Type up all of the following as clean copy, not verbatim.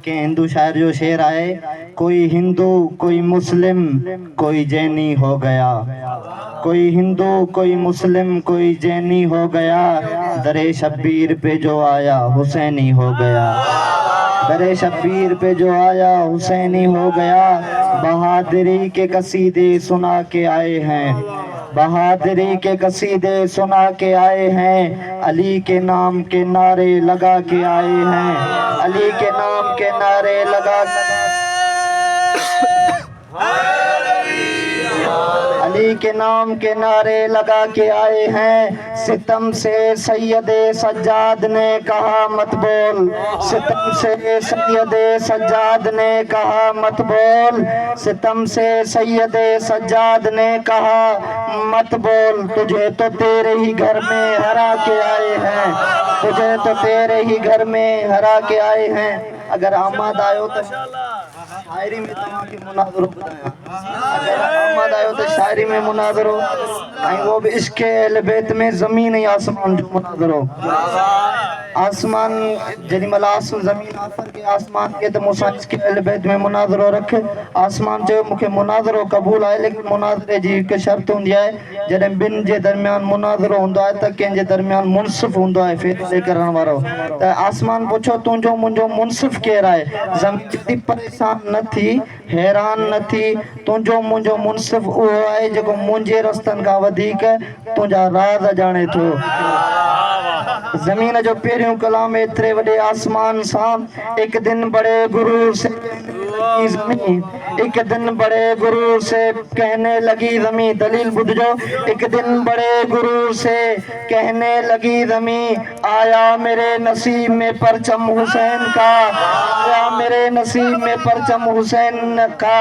ہندو شاعر جو شعر آئے، کوئی ہندو کوئی مسلم کوئی جینی ہو گیا، کوئی ہندو کوئی مسلم کوئی جینی ہو گیا، درے شبیر پہ جو آیا حسینی ہو گیا، درے شبیر پہ جو آیا حسینی ہو گیا، بہادری کے قصیدے سنا کے آئے ہیں، بہادری کے قصیدے سنا کے آئے ہیں، علی کے نام کے نعرے لگا کے آئے ہیں، علی کے نام کے نعرے لگا علی کے نام کے نعرے لگا کے آئے ہیں، ستم سے سید سجاد نے کہا مت بول، ستم سے سید سجاد نے کہا مت بول، ستم سے سید سجاد نے کہا مت بول، تجھے تو تیرے ہی گھر میں ہرا کے آئے ہیں، تجھے تو تیرے ہی گھر میں ہرا کے آئے ہیں۔ اگر آمد آئے ہو تو شاعری میں تمہاں کی مناظروں بتایا، اگر آمد آئے ہو تو شاعری میں مناظروں، کہیں وہ بھی عشق اہل بیت میں زمین ہی آسمان جو مناظروں، آسمان جنی ملاس زمین آفر کے آسمان کے تو موسیٰ عشق اہل بیت میں مناظروں رکھے، آسمان جو مکہ مناظروں قبول آئے، لیکن مناظرے جی کے شرط ہوں دیا ہے جنہیں بن جے درمیان مناظروں ہوں آئے تک کہ جے درمیان منصف ہوں آئے فیصلے کرن وارو، آسمان پوچھو تون جو منجو منصف کہہ رہا ہے، زمین جتی پریشان نہ تھی حیران نہ تھی، تون جو منجو منصف وہ آئے جو منجے رستن کا ودھیک تنجا راز جانے تو، زمین جو پیریوں کلام اترے وڈے آسمان سام، ایک دن بڑے غرور سے زمین، ایک دن بڑے غرور سے کہنے لگی زمین، دلیل بدھ جو ایک دن بڑے غرور سے کہنے لگی زمین، آیا میرے نصیب میں پرچم حسین کا، آیا میرے نصیب میں پرچم حسین کا،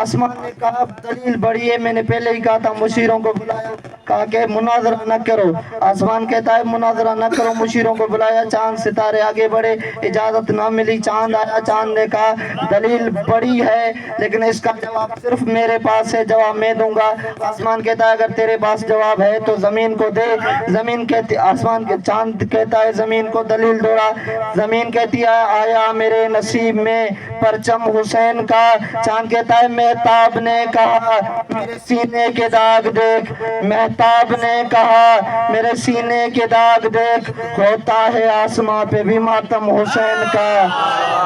آسمان نے کہا دلیل بڑی ہے، میں نے پہلے ہی کہا تھا مشیروں کو بلایا، کہا کہ مناظرہ نہ کرو، آسمان کہتا ہے مناظرہ نہ کرو، مشیروں کو بلایا، چاند ستارے آگے بڑھے، اجازت نہ ملی، چاند آیا، چاند نے کہا دلیل بڑی ہے لیکن اس کا جواب صرف میرے پاس ہے، جواب میں دوں گا، آسمان کہتا ہے اگر تیرے پاس جواب ہے تو زمین کو دے، زمین کہتی آسمان کے چاند کہتا ہے زمین کو دلیل دوڑا، زمین کہتی ہے آیا میرے نصیب میں پرچم حسین کا، چاند کہتا ہے مہتاب نے کہا میرے سینے کے داغ دیکھ، مہتاب نے کہا میرے سینے کے داغ دیکھ، ہوتا ہے آسمان پہ بھی ماتم حسین کا،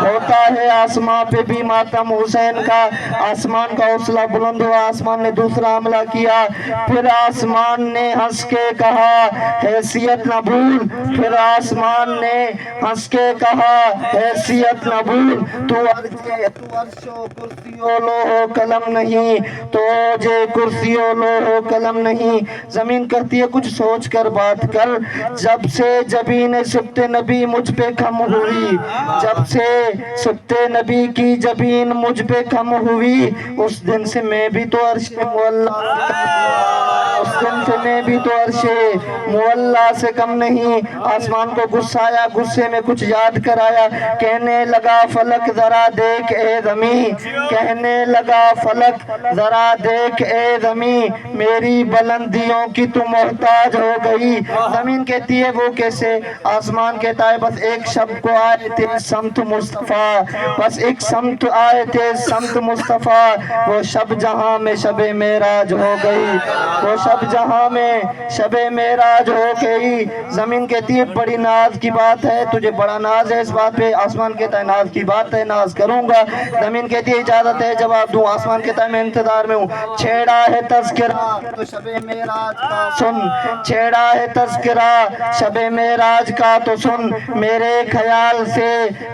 ہوتا ہے آسمان پہ بھی ماتم حسین کا، آسمان کا حوصلہ بلند ہوا، آسمان نے دوسرا حملہ کیا، پھر آسمان نے ہنس کے کہا حیثیت نہ بھول، پھر آسمان نے ہنس کے کہا حیثیت نہ بھول، تو عرش و کرسی و لوح و قلم نہیں، تو جے کرسی و لوح و قلم نہیں، زمین کرتی ہے کچھ سوچ کر بات کر، جب سے جبین سبت نبی مجھ پہ کم ہوئی، جب سے سبت نبی کی جبین مجھ پہ کم ہوئی، اس دن سے میں بھی تو عرش مولا اس دن سے میں بھی تو عرش مولا سے کم نہیں، آسمان کو غصہ آیا، غصے میں کچھ یاد کرایا، کہنے لگا فلک ذرا دیکھ اے زمین، کہنے لگا فلک ذرا دیکھ اے زمین، میری بلندیوں کی تو محتاج ہو گئی، زمین کہتی ہے وہ کیسے، آسمان کہتا ہے بس ایک شب کو آئے تھے سمت مصطفیٰ، بس ایک سمت آئے تھے سمت مصطفیٰ، وہ شب جہاں میں شب معراج ہو گئی، وہ شب جہاں میں شب معراج ہو گئی، زمین کہتی ہے بڑی ناز کی بات ہے، تجھے بڑا ناز ہے اس بات پہ، آسمان کہتا ہے ناز کی بات ہے ناز کروں گا، زمین کہتی ہے اجازت ہے جواب دوں، آسمان کہتا ہے میں انتظار میں ہوں، چھیڑا ہے تذکرہ تو شب معراج کا سن، چھیڑا ہے تذکرہ شب معراج کا تو سن، میرے خیال سے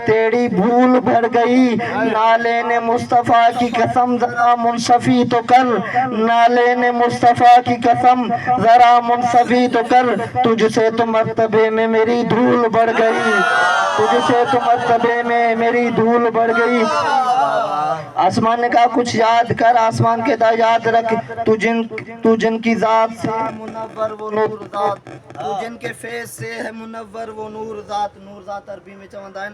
تیری بھول بھر گئی، نالین مصطفیٰ کی قسم ذرا منصفی تو کر، نالین مصطفیٰ کی قسم ذرا منصفی تو کر، تجھ سے تو مرتبے میں میری دھول بڑھ گئی، تجھ سے تو مرتبے میں میری دھول بڑھ گئی، آسمان نے کہا کچھ یاد کر، آسمان کہتا یاد رکھ، تو جن کی ذات سے ہے منور وہ نور ذات، تو جن کے فیض سے ہے منور وہ نور ذات، نور ذات عربی میں چوندا ہے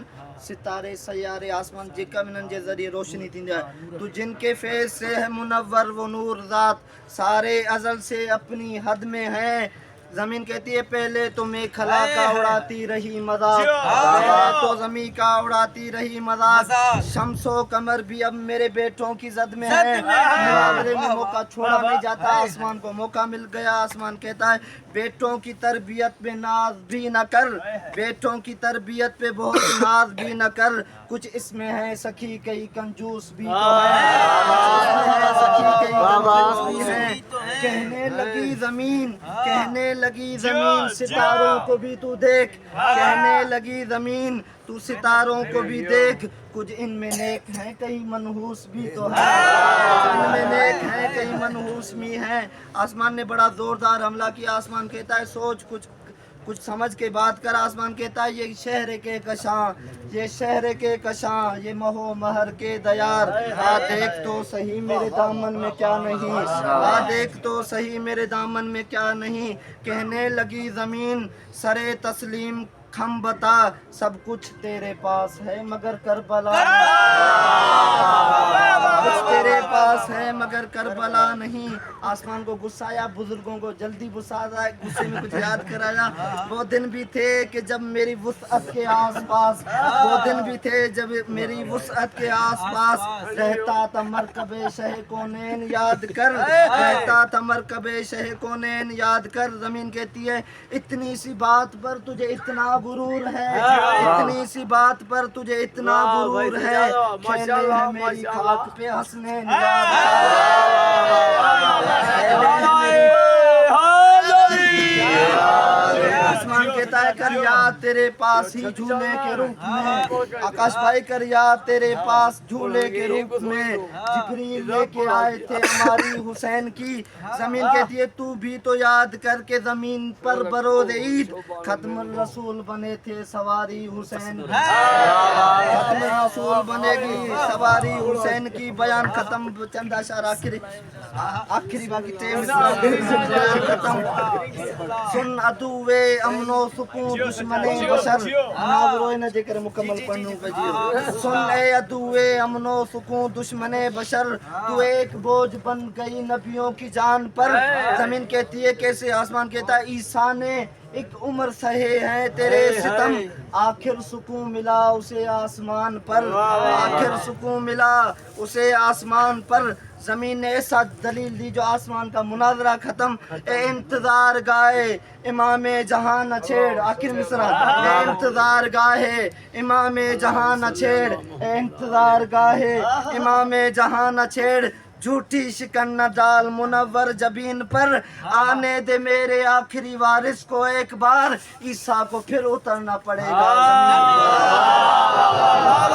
ستارے سیارے آسمان جکا منن جے ذریعے روشنی تھیندی ہے، تو جن کے فیض سے ہے منور وہ نور ذات، سارے ازل سے اپنی حد میں ہیں، زمین کہتی ہے پہلے تو میں خلا کا اڑاتی رہی مذاق، پہلے تو زمین کا اڑاتی رہی مذاق، شمس و قمر بھی اب میرے بیٹوں کی زد میں ہے، مناظرے میں موقع چھوڑا نہیں جاتا، آسمان کو موقع مل گیا، آسمان کہتا ہے بیٹوں کی تربیت پہ ناز بھی نہ کر، بیٹوں کی تربیت پہ بہت ناز بھی نہ کر، کچھ اس میں ہے سخی کئی کنجوس بھی تو ہے، سخی کئی کنجوس بھی ہیں، کہنے لگی زمین، کہنے لگی زمین ستاروں کو بھی تو دیکھ، کہنے لگی زمین تو ستاروں کو بھی دیکھ، کچھ ان میں نیک ہیں کئی منحوس بھی تو ہے، ان میں نیک ہیں کئی منحوس بھی ہیں۔ آسمان نے بڑا زوردار حملہ کیا، آسمان کہتا ہے سوچ کچھ سمجھ کے بات کر، آسمان کہتا ہے یہ شہر کے کشاں، یہ شہر کے کشاں، یہ مہو مہر کے دیار، آ دیکھ تو صحیح میرے دامن میں کیا نہیں، آ دیکھ تو صحیح میرے دامن میں کیا نہیں، کہنے لگی زمین سرے تسلیم ہم بتا، سب کچھ تیرے پاس ہے مگر کربلا کچھ تیرے پاس ہے مگر کربلا نہیں۔ آسمان کو غصہ آیا، بزرگوں کو جلدی غصہ آیا، غصے میں کچھ یاد کرایا، وہ دن بھی تھے کہ جب میری وسعت کے آس پاس، وہ دن بھی تھے جب میری وسعت کے آس پاس رہتا تھا مرکب شہ کونین یاد کر، رہتا تھا مرکب شہ کونین یاد کر۔ زمین کہتی ہے اتنی سی بات پر تجھے اتنا غرور ہے، اتنی سی بات پر تجھے اتنا غرور ہے، کھیلے ہیں میری خاک پہ حسنین یاد آسمان کہتا ہے کر یاد تیرے پاس ہی جھولے کے روپ میں، آکاش بھائی کر یاد تیرے پاس جھولے کے روپ میں، جبریل لے کے آئے تھے ہماری حسین کی، زمین کہتی ہے تو بھی تو یاد کر کے زمین پر برود عید ختم الرسول بنے تھے سواری حسین کی، ختم الرسول بنے گی سواری حسین کی، بیان ختم، چند اشعار آخری باقی ٹیم بیان ختم۔ سن عدوِ امن و سکون دشمن بشر، ناظروں نہ ذکر مکمل پڑھنوں کا جیو، سن اے عدوِ امن و سکون دشمن بشر، تو ایک بوجھ بن گئی نبیوں کی جان پر، زمین کہتی ہے کیسے، آسمان کہتا ہے عیسیٰ نے ایک عمر سہے ہیں تیرے ستم، آخر سکون ملا اسے آسمان پر، آخر سکون ملا اسے آسمان پر۔ زمین نے ایسا دلیل دی جو آسمان کا مناظرہ ختم، اے انتظار گاہے امام جہاں نہ چھیڑ، آخر مصرع، اے انتظار گاہے امام جہاں نہ چھیڑ، اے انتظار گاہے امام جہاں نہ چھیڑ، جھوٹی شکن نہ ڈال منور جبین پر، آنے دے میرے آخری وارث کو ایک بار، عیسیٰ کو پھر اترنا پڑے گا زمین پر۔